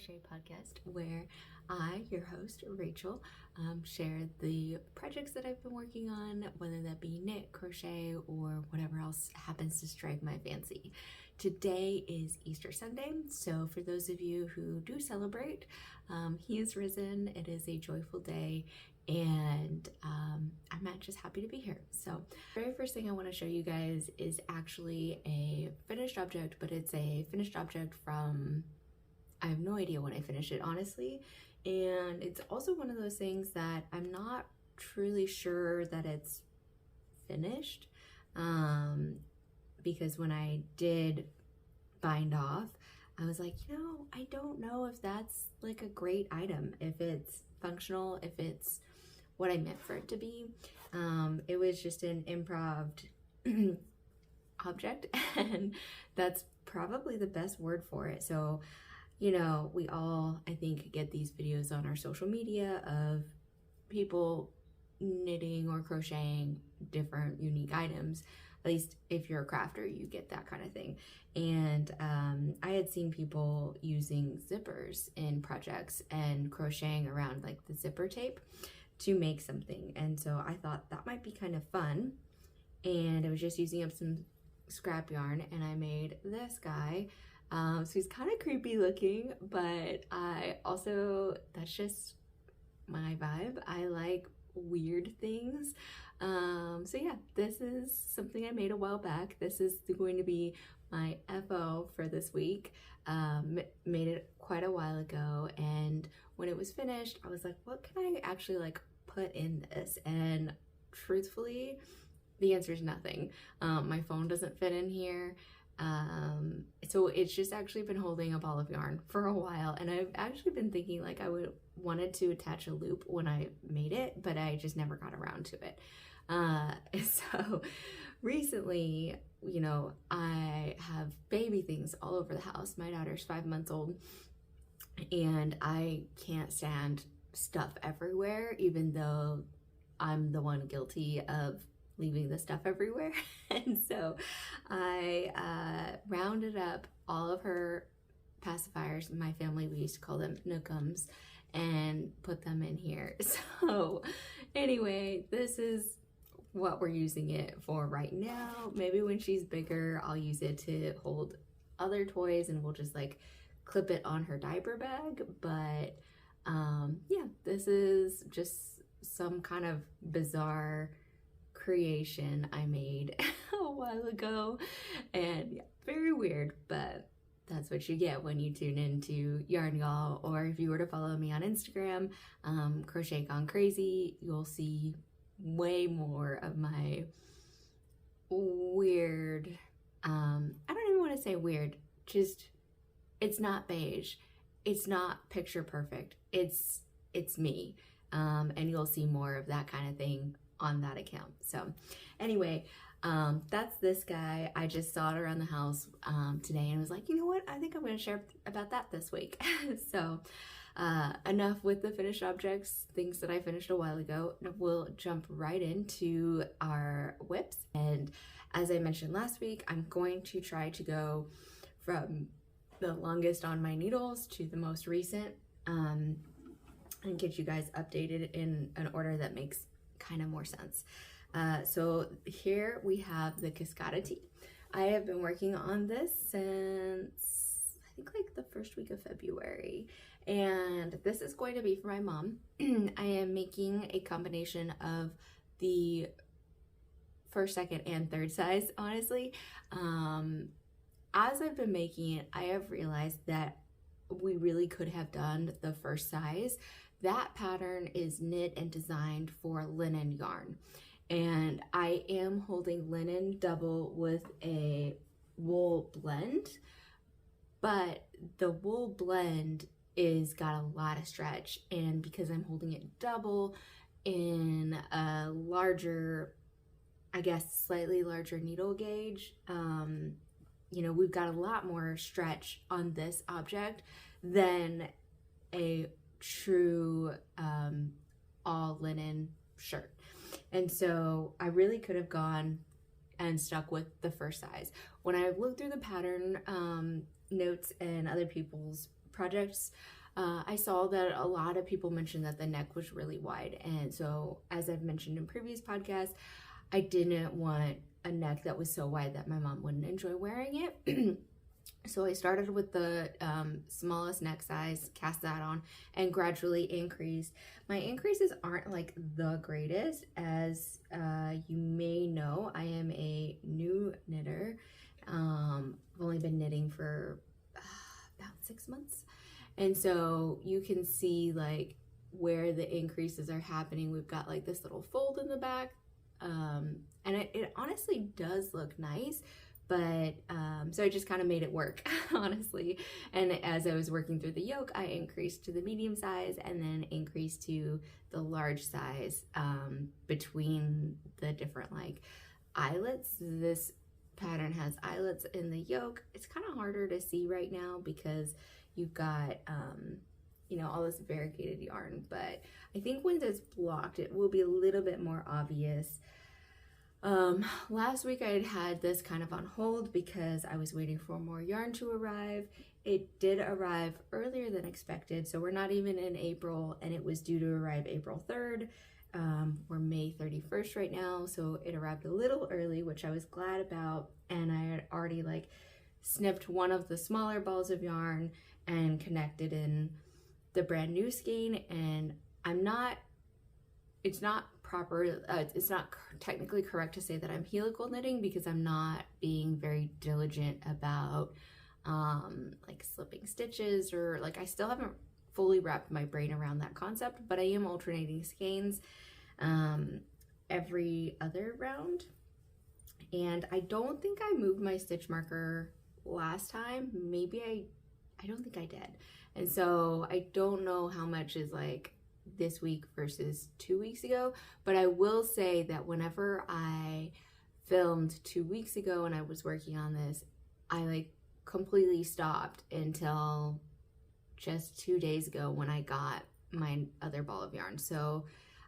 Crochet podcast, where I, your host, Rachel, share the projects that I've been working on, whether that be knit, crochet, or whatever else happens to strike my fancy. Today is Easter Sunday, so for those of you who do celebrate, he is risen. It is a joyful day, and I'm just happy to be here. So the very first thing I want to show you guys is actually a finished object, but it's a finished object from, I have no idea when I finished it, honestly. And it's also one of those things that I'm not truly sure that it's finished, because when I did bind off, I was like, I don't know if that's like a great item, if it's functional, if it's what I meant for it to be. It was just an improv object, and that's probably the best word for it. So we all, I think, get these videos on our social media of people knitting or crocheting different unique items. At least if you're a crafter, you get that kind of thing. And I had seen people using zippers in projects and crocheting around like the zipper tape to make something. And so I thought that might be kind of fun. And I was just using up some scrap yarn, and I made this guy. So he's kind of creepy looking, but that's just my vibe. I like weird things. So yeah, this is something I made a while back. This is going to be my FO for this week. Made it quite a while ago, and when it was finished, I was like, what can I actually like put in this? And truthfully, the answer is nothing. My phone doesn't fit in here. So it's just actually been holding a ball of yarn for a while, and I've actually been thinking like I wanted to attach a loop when I made it, but I just never got around to it. So recently, I have baby things all over the house. My daughter's 5 months old, and I can't stand stuff everywhere, even though I'm the one guilty of leaving the stuff everywhere. And so I rounded up all of her pacifiers. In my family, we used to call them nookums, and put them in here. So anyway, this is what we're using it for right now. Maybe when she's bigger, I'll use it to hold other toys, and we'll just like clip it on her diaper bag. But yeah, this is just some kind of bizarre creation I made a while ago, and yeah, very weird, but that's what you get when you tune into Yarn Yall. Or if you were to follow me on Instagram, Crochet Gone Crazy, you'll see way more of my weird, I don't even want to say weird, just it's not beige, it's not picture perfect, it's me, and you'll see more of that kind of thing on that account. So anyway, that's this guy. I just saw it around the house today and was like, you know what, I think I'm going to share about that this week. So enough with the finished objects, things that I finished a while ago. We'll jump right into our whips. And as I mentioned last week, I'm going to try to go from the longest on my needles to the most recent, and get you guys updated in an order that makes kind of more sense. So here we have the Cascada tee. I have been working on this since I think like the first week of February, and this is going to be for my mom. I am making a combination of the first, second, and third size, honestly. As I've been making it, I have realized that we really could have done the first size. That pattern is knit and designed for linen yarn, and I am holding linen double with a wool blend, but the wool blend is got a lot of stretch, and because I'm holding it double in a larger, I guess slightly larger needle gauge, we've got a lot more stretch on this object than a true all linen shirt. And so I really could have gone and stuck with the first size. When I looked through the pattern notes and other people's projects, I saw that a lot of people mentioned that the neck was really wide. And so, as I've mentioned in previous podcasts, I didn't want a neck that was so wide that my mom wouldn't enjoy wearing it. So I started with the smallest neck size, cast that on, and gradually increased. My increases aren't like the greatest. As you may know, I am a new knitter. I've only been knitting for about 6 months. And so you can see like where the increases are happening. We've got like this little fold in the back. And it honestly does look nice. But so I just kind of made it work, honestly. And as I was working through the yoke, I increased to the medium size and then increased to the large size between the different like eyelets. This pattern has eyelets in the yoke. It's kind of harder to see right now because you've got you know, all this variegated yarn, but I think when it's blocked it will be a little bit more obvious. Last week I had this kind of on hold because I was waiting for more yarn to arrive. It did arrive earlier than expected, so we're not even in April, and it was due to arrive April 3rd. We're May 31st right now, so it arrived a little early, which I was glad about, and I had already like snipped one of the smaller balls of yarn and connected in the brand new skein, and it's not technically correct to say that I'm helical knitting because I'm not being very diligent about like slipping stitches, or like I still haven't fully wrapped my brain around that concept, but I am alternating skeins every other round. And I don't think I moved my stitch marker last time. Maybe I don't think I did. And so I don't know how much is like this week versus 2 weeks ago, but I will say that whenever I filmed 2 weeks ago and I was working on this, I like completely stopped until just 2 days ago when I got my other ball of yarn. So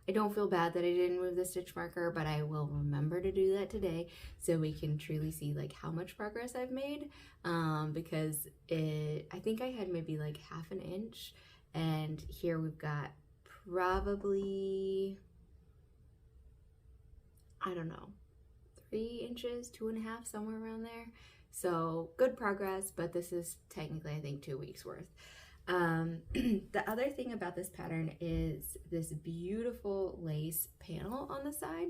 I don't feel bad that I didn't move the stitch marker, but I will remember to do that today so we can truly see like how much progress I've made, because I think I had maybe like half an inch, and here we've got probably, I don't know, 3 inches, 2.5, somewhere around there. So good progress, but this is technically I think 2 weeks worth. The other thing about this pattern is this beautiful lace panel on the side,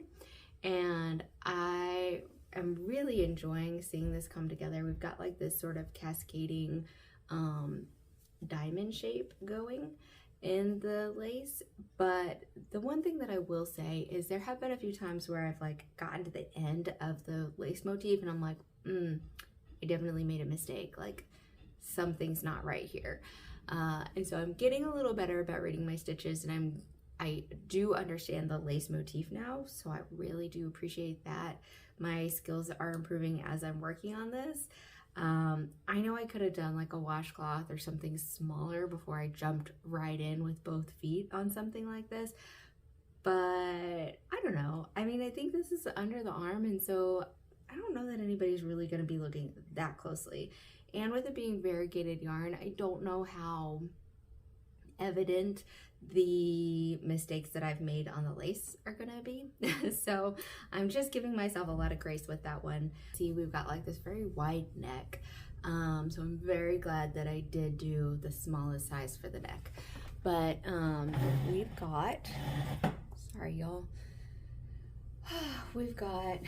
and I am really enjoying seeing this come together. We've got like this sort of cascading diamond shape going in the lace, but the one thing that I will say is there have been a few times where I've like gotten to the end of the lace motif and I'm like, I definitely made a mistake, like something's not right here. And so I'm getting a little better about reading my stitches, and I do understand the lace motif now, so I really do appreciate that. My skills are improving as I'm working on this. I know I could have done like a washcloth or something smaller before I jumped right in with both feet on something like this, but I don't know. I mean, I think this is under the arm, and so I don't know that anybody's really going to be looking that closely. And with it being variegated yarn, I don't know how evident the mistakes that I've made on the lace are gonna be. So I'm just giving myself a lot of grace with that one. See, we've got like this very wide neck. So I'm very glad that I did do the smallest size for the neck. But we've got, sorry y'all, we've got,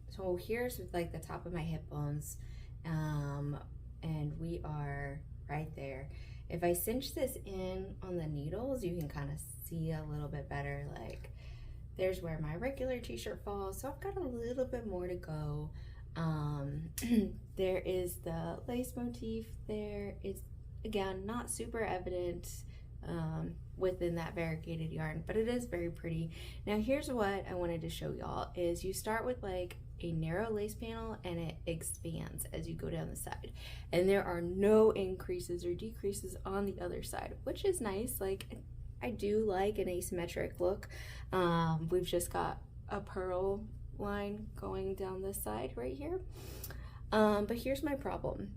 so here's like the top of my hip bones. And we are right there. If I cinch this in on the needles, you can kind of see a little bit better, like there's where my regular t-shirt falls, so I've got a little bit more to go. There is the lace motif there. It's again not super evident within that variegated yarn, but it is very pretty. Now here's what I wanted to show y'all is you start with like a narrow lace panel and it expands as you go down the side, and there are no increases or decreases on the other side, which is nice. Like I do like an asymmetric look. We've just got a purl line going down this side right here, but here's my problem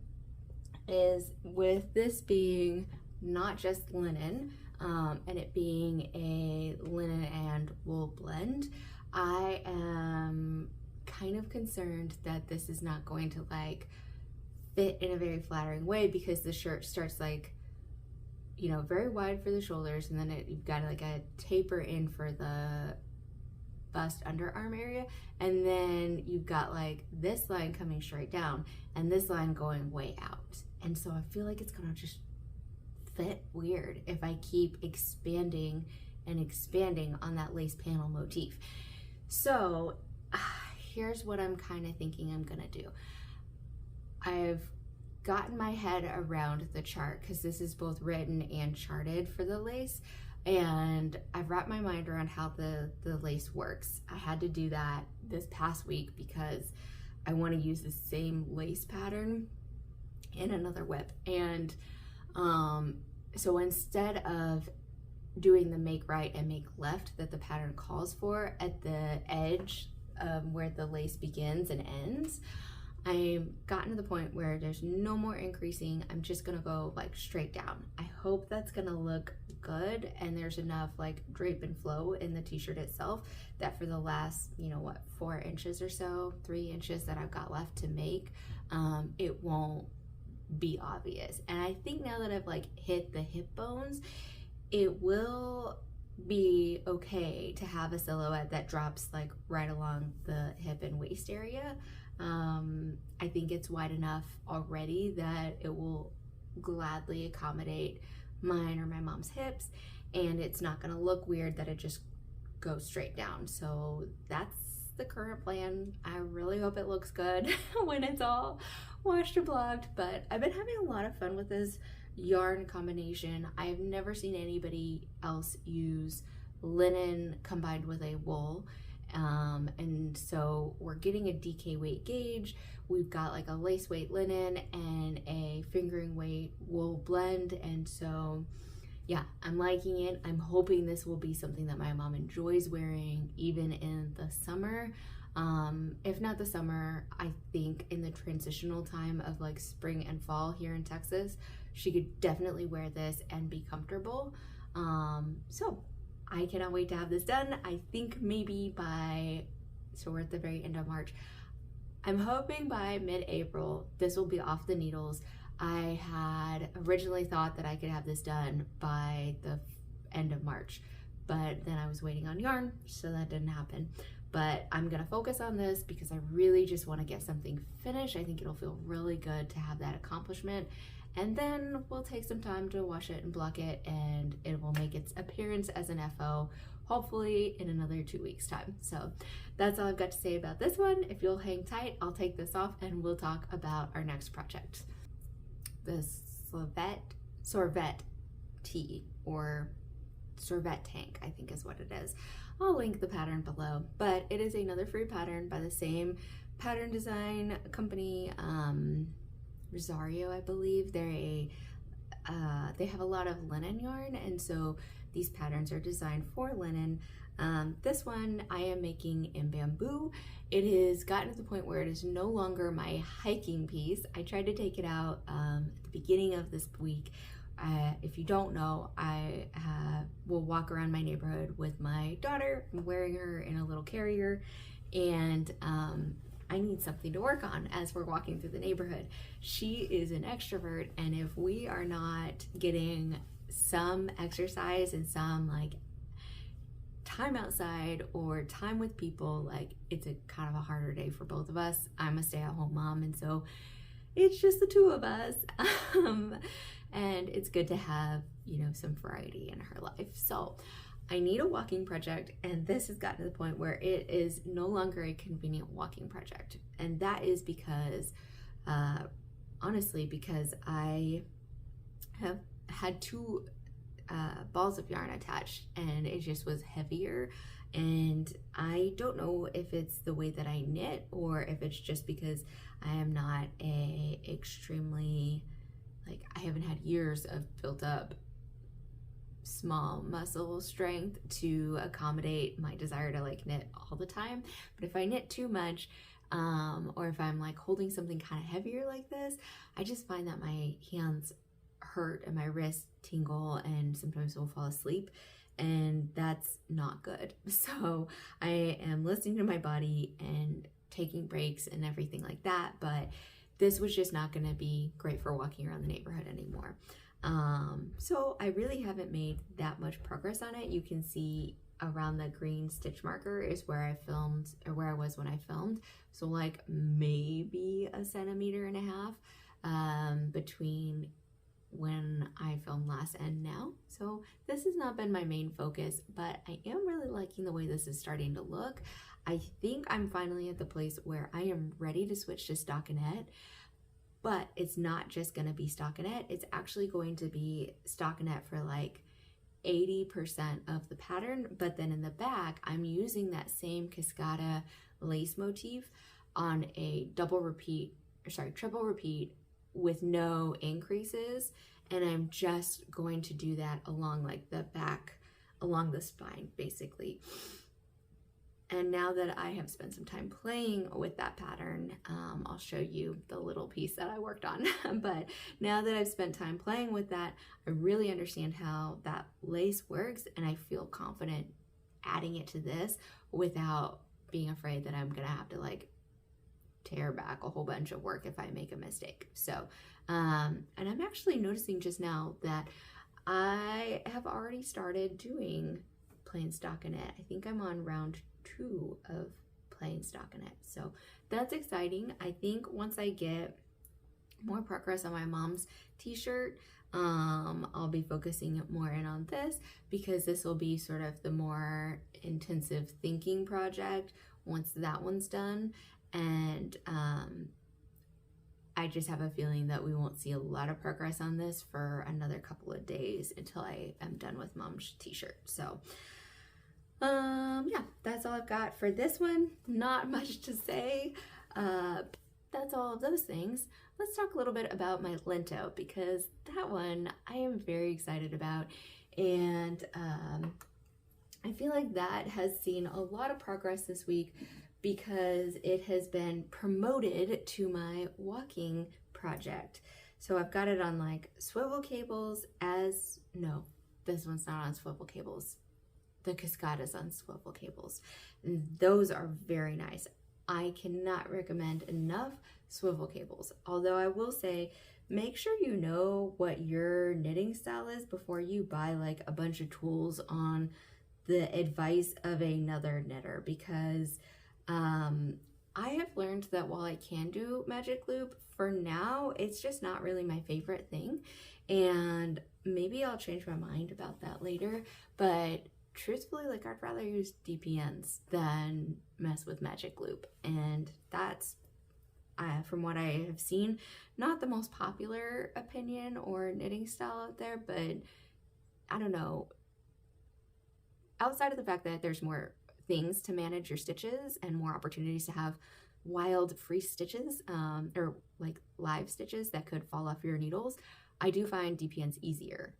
is with this being not just linen, and it being a linen and wool blend, I am kind of concerned that this is not going to like fit in a very flattering way, because the shirt starts like, you know, very wide for the shoulders, and then you've got like a taper in for the bust underarm area, and then you've got like this line coming straight down and this line going way out. And so I feel like it's gonna just fit weird if I keep expanding and expanding on that lace panel motif. So here's what I'm kind of thinking I'm gonna do. I've gotten my head around the chart, because this is both written and charted for the lace, and I've wrapped my mind around how the lace works. I had to do that this past week because I want to use the same lace pattern in another whip. And so instead of doing the make right and make left that the pattern calls for at the edge where the lace begins and ends, I've gotten to the point where there's no more increasing. I'm just gonna go like straight down. I hope that's gonna look good, and there's enough like drape and flow in the t-shirt itself that for the last, you know what, 4 inches or so, 3 inches that I've got left to make, it won't be obvious. And I think now that I've like hit the hip bones, it will be okay to have a silhouette that drops like right along the hip and waist area. I think it's wide enough already that it will gladly accommodate mine or my mom's hips, and it's not gonna look weird that it just goes straight down. So that's the current plan. I really hope it looks good when it's all washed and blocked, but I've been having a lot of fun with this yarn combination. I've never seen anybody else use linen combined with a wool. And so we're getting a DK weight gauge. We've got like a lace weight linen and a fingering weight wool blend. And so yeah, I'm liking it. I'm hoping this will be something that my mom enjoys wearing even in the summer. If not the summer, I think in the transitional time of like spring and fall here in Texas, she could definitely wear this and be comfortable. So I cannot wait to have this done. I think maybe so we're at the very end of March. I'm hoping by mid-April, this will be off the needles. I had originally thought that I could have this done by the end of March, but then I was waiting on yarn, so that didn't happen. But I'm gonna focus on this because I really just wanna get something finished. I think it'll feel really good to have that accomplishment. And then we'll take some time to wash it and block it, and it will make its appearance as an FO, hopefully in another 2 weeks time. So that's all I've got to say about this one. If you'll hang tight, I'll take this off and we'll talk about our next project. The Sorvette tee, or Sorvette tank, I think is what it is. I'll link the pattern below, but it is another free pattern by the same pattern design company, Rosario, I believe. They have a lot of linen yarn, and so these patterns are designed for linen. This one I am making in bamboo. It has gotten to the point where it is no longer my hiking piece. I tried to take it out at the beginning of this week. If you don't know, I will walk around my neighborhood with my daughter. I'm wearing her in a little carrier, and I need something to work on as we're walking through the neighborhood. She is an extrovert, and if we are not getting some exercise and some like time outside or time with people, like it's a kind of a harder day for both of us. I'm a stay-at-home mom, and so it's just the two of us. And it's good to have, you know, some variety in her life. So I need a walking project, and this has gotten to the point where it is no longer a convenient walking project. And that is because, honestly, because I have had 2 balls of yarn attached, and it just was heavier. And I don't know if it's the way that I knit, or if it's just because I am not a extremely, like, I haven't had years of built up small muscle strength to accommodate my desire to like knit all the time. But if I knit too much, or if I'm like holding something kind of heavier like this, I just find that my hands hurt and my wrists tingle and sometimes will fall asleep, and that's not good. So I am listening to my body and taking breaks and everything like that, but this was just not going to be great for walking around the neighborhood anymore. So I really haven't made that much progress on it. You can see around the green stitch marker is where I filmed, or where I was when I filmed. So like maybe 1.5 centimeters between when I filmed last and now. So this has not been my main focus, but I am really liking the way this is starting to look. I think I'm finally at the place where I am ready to switch to stockinette, but it's not just going to be stockinette. It's actually going to be stockinette for like 80% of the pattern, but then in the back, I'm using that same Cascada lace motif on a triple repeat with no increases, and I'm just going to do that along like the back, along the spine basically. And now that I have spent some time playing with that pattern, I'll show you the little piece that I worked on. But now that I've spent time playing with that, I really understand how that lace works, and I feel confident adding it to this without being afraid that I'm gonna have to like tear back a whole bunch of work if I make a mistake. So, and I'm actually noticing just now that I have already started doing plain stockinette. I think I'm on round 2 of plain stockinette, so that's exciting. I think once I get more progress on my mom's t-shirt, I'll be focusing more in on this, because this will be sort of the more intensive thinking project once that one's done. And I just have a feeling that we won't see a lot of progress on this for another couple of days until I am done with mom's t-shirt. So yeah, that's all I've got for this one. Not much to say. That's all of those things. Let's talk a little bit about my lento, because that one I am very excited about, and I feel like that has seen a lot of progress this week because it has been promoted to my walking project. So I've got it on like swivel cables no, this one's not on swivel cables. The Cascada's on swivel cables. Those are very nice. I cannot recommend enough swivel cables. Although I will say, make sure you know what your knitting style is before you buy like a bunch of tools on the advice of another knitter, because I have learned that while I can do magic loop, for now, it's just not really my favorite thing. And maybe I'll change my mind about that later, but truthfully, like I'd rather use DPNs than mess with magic loop. And that's, from what I have seen, not the most popular opinion or knitting style out there, but I don't know. Outside of the fact that there's more things to manage your stitches and more opportunities to have wild free stitches, or like live stitches that could fall off your needles, I do find DPNs easier.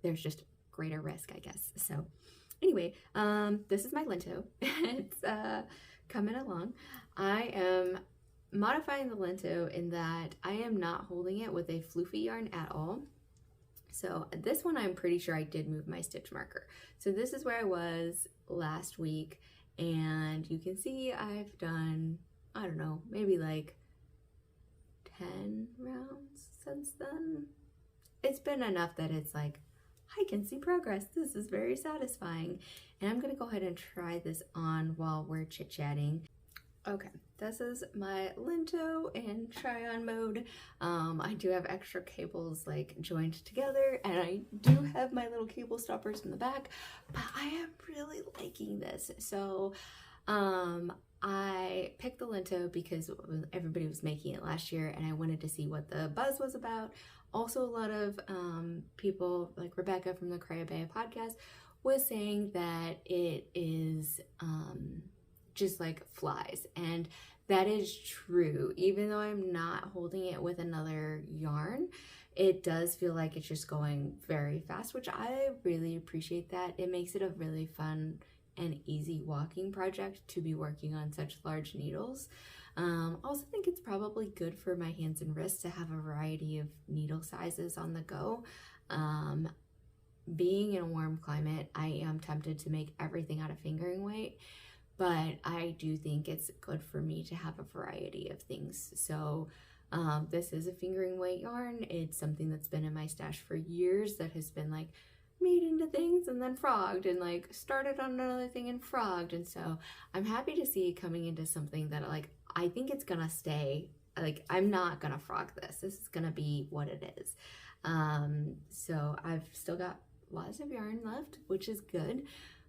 There's just greater risk, I guess. So anyway, this is my lento. It's coming along. I am modifying the lento in that I am not holding it with a floofy yarn at all. So this one, I'm pretty sure I did move my stitch marker. So this is where I was last week, and you can see I've done, I don't know, maybe like 10 rounds since then. It's been enough that it's like, I can see progress. This is very satisfying. And I'm gonna go ahead and try this on while we're chit-chatting. Okay, this is my lento in try-on mode. I do have extra cables like joined together, and I do have my little cable stoppers in the back, but I am really liking this. So I picked the lento because everybody was making it last year, and I wanted to see what the buzz was about. Also, a lot of people, like Rebecca from the Crochet podcast, was saying that it is just like flies, and that is true. Even though I'm not holding it with another yarn, it does feel like it's just going very fast, which I really appreciate. That it makes it a really fun and easy walking project to be working on such large needles. Also think it's probably good for my hands and wrists to have a variety of needle sizes on the go. Being in a warm climate, I am tempted to make everything out of fingering weight, but I do think it's good for me to have a variety of things. So this is a fingering weight yarn. It's something that's been in my stash for years that has been like made into things and then frogged and like started on another thing and frogged. And so I'm happy to see it coming into something that like I think it's gonna stay. Like I'm not gonna frog this. This is gonna be what it is. So I've still got lots of yarn left, which is good.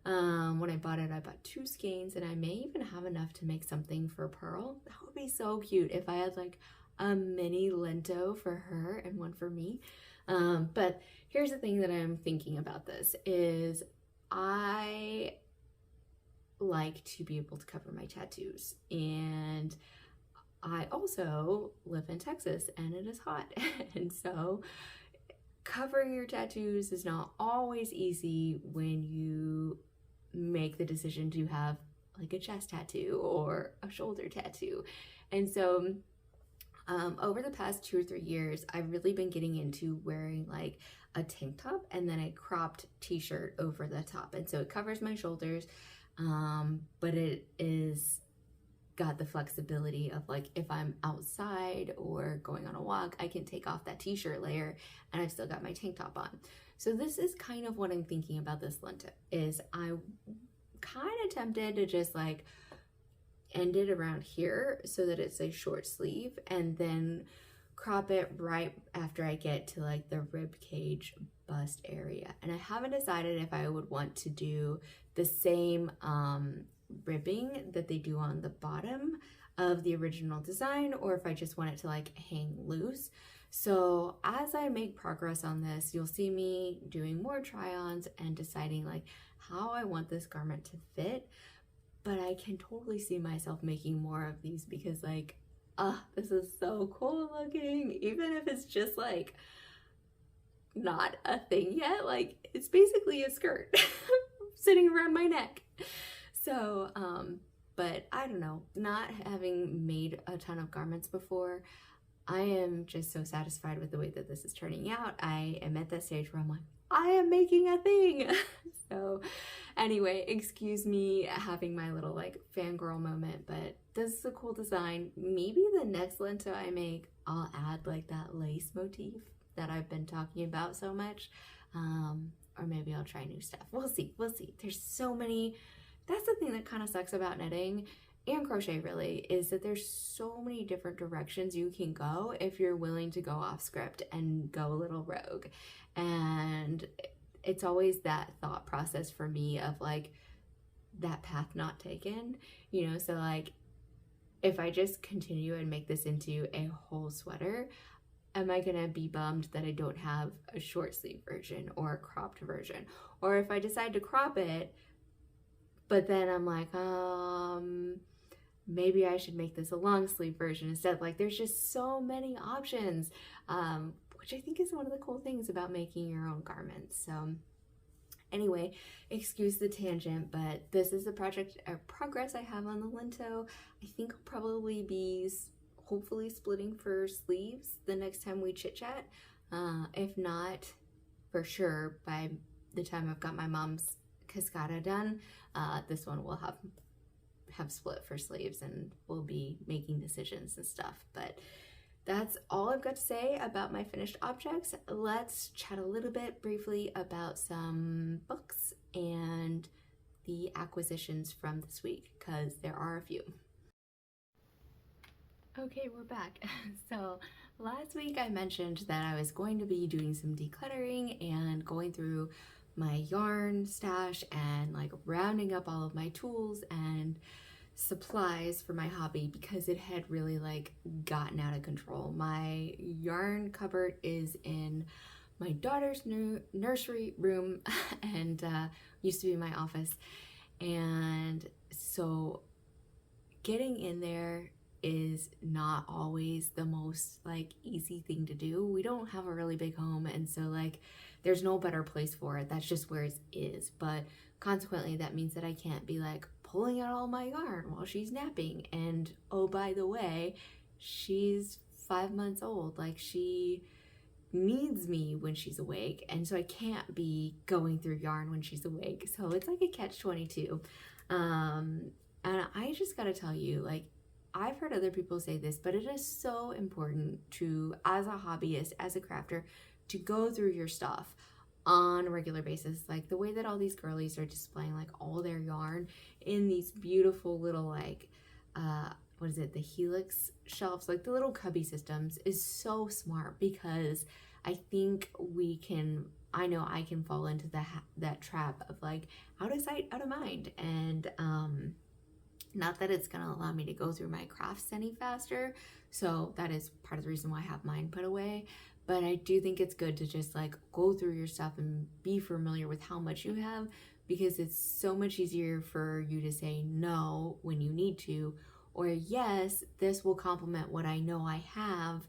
When I bought it, I bought 2 skeins, and I may even have enough to make something for Pearl. That would be so cute if I had like a mini lento for her and one for me. But here's the thing that I'm thinking about this is I like to be able to cover my tattoos, and I also live in Texas and it is hot. And so covering your tattoos is not always easy when you make the decision to have like a chest tattoo or a shoulder tattoo. And so over the past 2 or 3 years, I've really been getting into wearing like a tank top and then a cropped t-shirt over the top. And so it covers my shoulders, but it is got the flexibility of like if I'm outside or going on a walk, I can take off that t-shirt layer and I've still got my tank top on. So this is kind of what I'm thinking about this lento, is I'm kind of tempted to just like end it around here so that it's a short sleeve and then crop it right after I get to like the rib cage bust area. And I haven't decided if I would want to do the same ribbing that they do on the bottom of the original design or if I just want it to like hang loose. So as I make progress on this, you'll see me doing more try-ons and deciding like how I want this garment to fit. But I can totally see myself making more of these because like, this is so cool looking. Even if it's just like not a thing yet, like it's basically a skirt sitting around my neck. So, but I don't know, not having made a ton of garments before, I am just so satisfied with the way that this is turning out. I am at that stage where I'm like, I am making a thing. So anyway, excuse me having my little like fangirl moment, but this is a cool design. Maybe the next lento I make, I'll add like that lace motif that I've been talking about so much. Or maybe I'll try new stuff. We'll see, we'll see. There's so many. That's the thing that kind of sucks about knitting and crochet really, is that there's so many different directions you can go if you're willing to go off script and go a little rogue. And it's always that thought process for me of like that path not taken, you know. So like if I just continue and make this into a whole sweater, am I gonna be bummed that I don't have a short sleeve version or a cropped version? Or if I decide to crop it, but then I'm like, maybe I should make this a long sleeve version instead. Like there's just so many options, which I think is one of the cool things about making your own garments. So anyway, excuse the tangent, but this is the project or progress I have on the lento. I think I'll probably be hopefully splitting for sleeves the next time we chit chat. If not, for sure, by the time I've got my mom's cascada done, this one will have split for sleeves and we'll be making decisions and stuff. But that's all I've got to say about my finished objects. Let's chat a little bit briefly about some books and the acquisitions from this week, because there are a few. Okay, we're back. So last week I mentioned that I was going to be doing some decluttering and going through my yarn stash and like rounding up all of my tools and supplies for my hobby because it had really like gotten out of control. My yarn cupboard is in my daughter's new nursery room and used to be my office, and so getting in there is not always the most like easy thing to do. We don't have a really big home, and so like there's no better place for it. That's just where it is. But consequently that means that I can't be like pulling out all my yarn while she's napping. And oh, by the way, she's 5 months old. Like she needs me when she's awake, and so I can't be going through yarn when she's awake. So it's like a catch-22. And I just gotta tell you, like, I've heard other people say this, but it is so important to, as a hobbyist, as a crafter, to go through your stuff on a regular basis. Like the way that all these girlies are displaying like all their yarn in these beautiful little like what is it, the helix shelves, like the little cubby systems, is so smart, because I think I know I can fall into that trap of like out of sight, out of mind. And not that it's gonna allow me to go through my crafts any faster, so that is part of the reason why I have mine put away. But I do think it's good to just like go through your stuff and be familiar with how much you have, because it's so much easier for you to say no when you need to, or yes, this will complement what I know I have,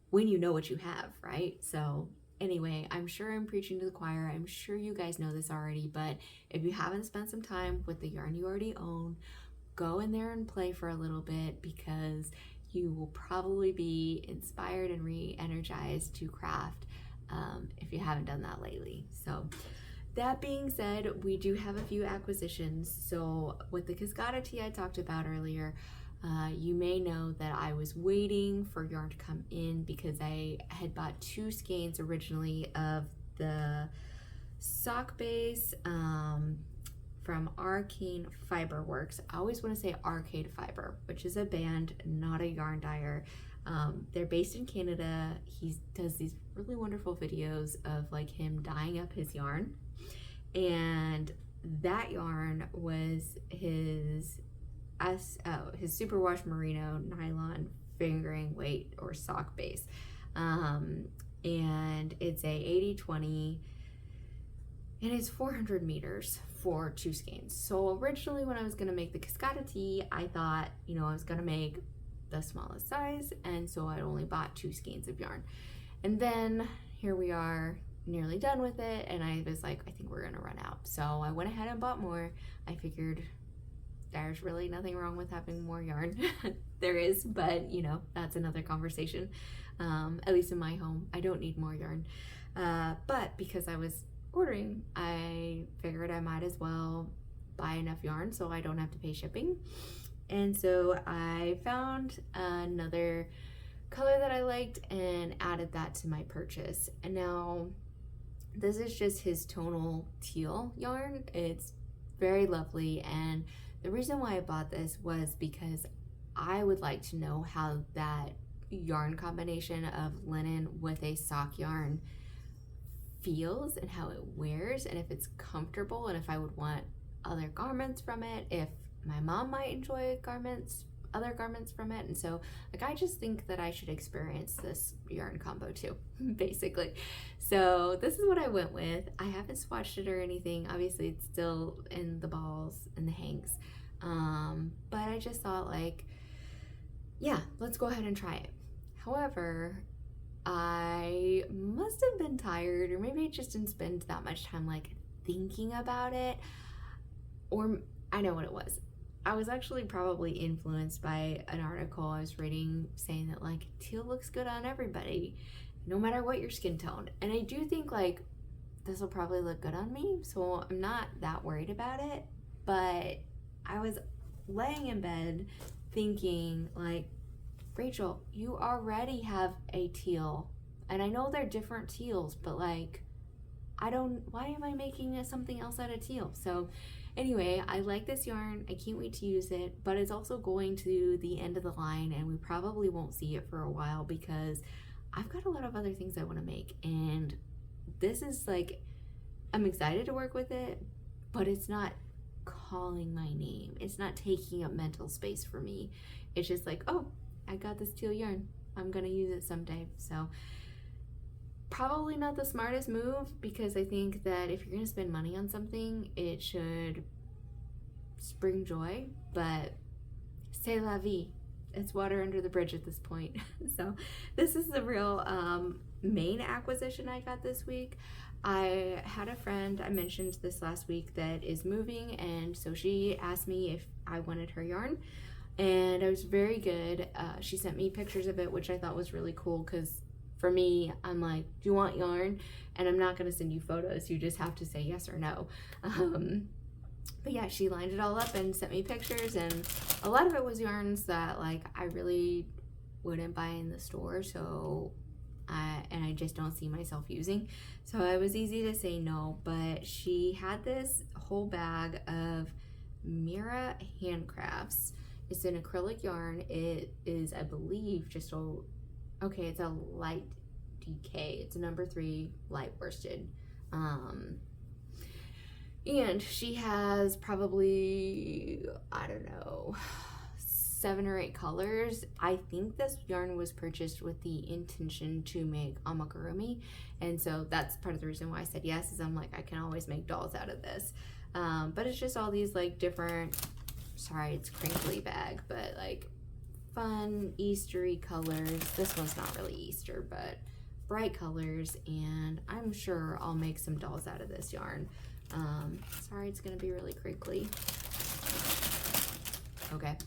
when you know what you have, right? So anyway, I'm sure I'm preaching to the choir. I'm sure you guys know this already, but if you haven't spent some time with the yarn you already own, go in there and play for a little bit, because you will probably be inspired and re-energized to craft if you haven't done that lately. So that being said, we do have a few acquisitions. So with the Cascada tea I talked about earlier, you may know that I was waiting for yarn to come in, because I had bought 2 skeins originally of the sock base from Arcane Fiber Works. I always want to say Arcade Fiber, which is a band, not a yarn dyer. They're based in Canada. He does these really wonderful videos of like him dyeing up his yarn, and that yarn was his Superwash Merino nylon fingering weight or sock base, and it's a 80/20, and it's 400 meters for 2 skeins. So originally when I was gonna make the Cascada tea, I thought, I was gonna make the smallest size, and so I only bought 2 skeins of yarn. And then here we are, nearly done with it, and I was like, I think we're gonna run out. So I went ahead and bought more. I figured there's really nothing wrong with having more yarn. There is, but that's another conversation. At least in my home, I don't need more yarn. But because I was ordering, I figured I might as well buy enough yarn so I don't have to pay shipping. And so I found another color that I liked and added that to my purchase. And now this is just his tonal teal yarn. It's very lovely, and the reason why I bought this was because I would like to know how that yarn combination of linen with a sock yarn feels and how it wears, and if it's comfortable, and if I would want other garments from it, if my mom might enjoy other garments from it. And so like I just think that I should experience this yarn combo too, basically. So this is what I went with. I haven't swatched it or anything. Obviously it's still in the balls and the hanks, but I just thought like, yeah, let's go ahead and try it. However, I must have been tired, or maybe I just didn't spend that much time like thinking about it, or I know what it was. I was actually probably influenced by an article I was reading saying that like teal looks good on everybody, no matter what your skin tone. And I do think like this will probably look good on me, so I'm not that worried about it. But I was laying in bed thinking like, Rachel, you already have a teal, and I know they're different teals, but like why am I making something else out of teal? So anyway, I like this yarn. I can't wait to use it, but it's also going to the end of the line, and we probably won't see it for a while because I've got a lot of other things I want to make. And this is like, I'm excited to work with it, but it's not calling my name. It's not taking up mental space for me. It's just like, oh, I got this teal yarn, I'm gonna use it someday. So probably not the smartest move, because I think that if you're gonna spend money on something, it should bring joy, but c'est la vie. It's water under the bridge at this point. So this is the real main acquisition I got this week. I had a friend, I mentioned this last week, that is moving, and so she asked me if I wanted her yarn, and I was very good. She sent me pictures of it, which I thought was really cool, because for me, I'm like, do you want yarn? And I'm not going to send you photos. You just have to say yes or no. But yeah, she lined it all up and sent me pictures, and a lot of it was yarns that like I really wouldn't buy in the store, so I just don't see myself using. So it was easy to say no, but she had this whole bag of Mira handcrafts. It's an acrylic yarn. It is, I believe, just okay, it's a light DK. It's a number 3 light worsted. And she has probably, I don't know, 7 or 8 colors. I think this yarn was purchased with the intention to make amigurumi, and so that's part of the reason why I said yes, is I'm like, I can always make dolls out of this. But it's just all these like different, sorry, it's crinkly bag, but like fun Eastery colors. This one's not really Easter, but bright colors, and I'm sure I'll make some dolls out of this yarn. Sorry, it's gonna be really crinkly. Okay,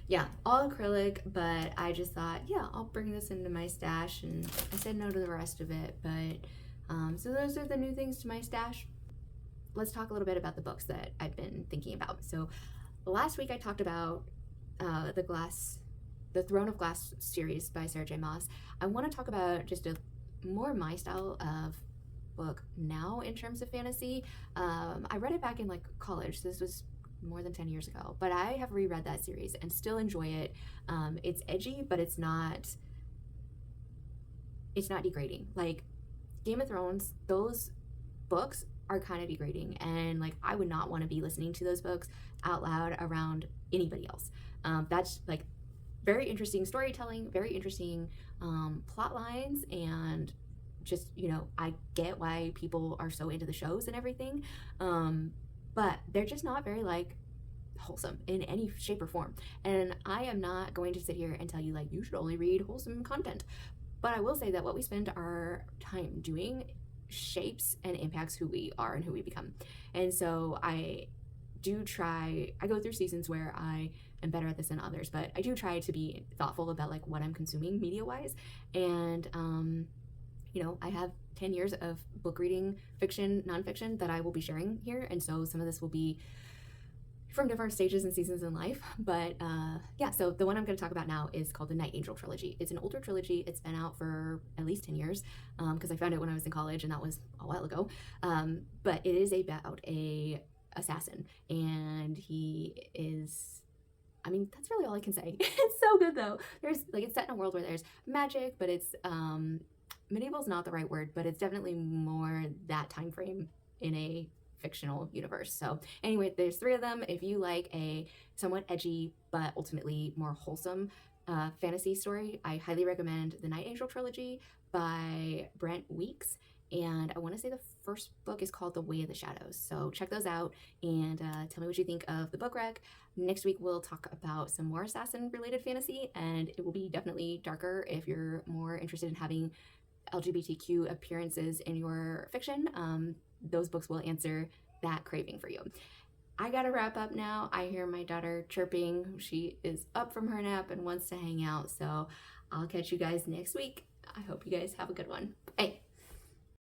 yeah, all acrylic, but I just thought, yeah, I'll bring this into my stash, and I said no to the rest of it. But so those are the new things to my stash. Let's talk a little bit about the books that I've been thinking about. So last week I talked about the Throne of Glass series by Sarah J. Maas. I want to talk about just a more my style of book now in terms of fantasy. I read it back in like college. This was more than 10 years ago, but I have reread that series and still enjoy it. It's edgy, but it's not degrading. Like Game of Thrones, those books are kind of degrading, and like I would not want to be listening to those books out loud around anybody else. That's like very interesting storytelling, very interesting plot lines, and just, you know, I get why people are so into the shows and everything, but they're just not very like wholesome in any shape or form. And I am not going to sit here and tell you like you should only read wholesome content, but I will say that what we spend our time doing shapes and impacts who we are and who we become. And so I go through seasons where I am better at this than others, but I do try to be thoughtful about like what I'm consuming media wise. And you know, I have 10 years of book reading, fiction, nonfiction, that I will be sharing here, and so some of this will be from different stages and seasons in life. But yeah, so the one I'm going to talk about now is called the Night Angel trilogy. It's an older trilogy. It's been out for at least 10 years because I found it when I was in college, and that was a while ago. But it is about a assassin, and he is, I mean, that's really all I can say. It's so good though. There's like, it's set in a world where there's magic, but it's medieval is not the right word, but it's definitely more that time frame in a fictional universe. So anyway, there's 3 of them. If you like a somewhat edgy but ultimately more wholesome fantasy story, I highly recommend the Night Angel trilogy by Brent Weeks. And I want to say the first book is called The Way of the Shadows. So check those out and tell me what you think of the book rec. Next week we'll talk about some more assassin related fantasy, and it will be definitely darker if you're more interested in having LGBTQ appearances in your fiction. Those books will answer that craving for you. I gotta wrap up now. I hear my daughter chirping. She is up from her nap and wants to hang out. So I'll catch you guys next week. I hope you guys have a good one. Bye.